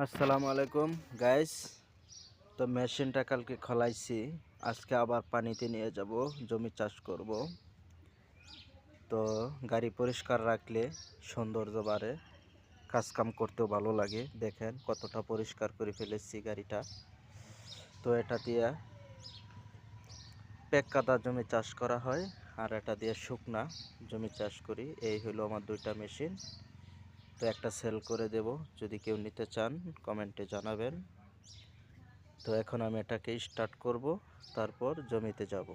আসসালামু আলাইকুম গাইস। তো মেশিনটা কালকে খোলাইছি, আজকে আবার পানিতে নিয়ে যাব, জমি চাষ করব। তো গাড়ি পরিষ্কার রাখলে সৌন্দর্য বাড়ে, কাজকাম করতেও ভালো লাগে। দেখেন কতটা পরিষ্কার করে ফেলেছি গাড়িটা। তো এটা দিয়ে পেক কাদা জমি চাষ করা হয়, আর এটা দিয়ে শুকনা জমি চাষ করি। এই হলো আমার দুইটা মেশিন। তো একটা সেল করে দেব, যদি কেউ নিতে চান কমেন্টে জানাবেন। তো এখন আমি এটাকে স্টার্ট করব, তারপর জমিতে যাব।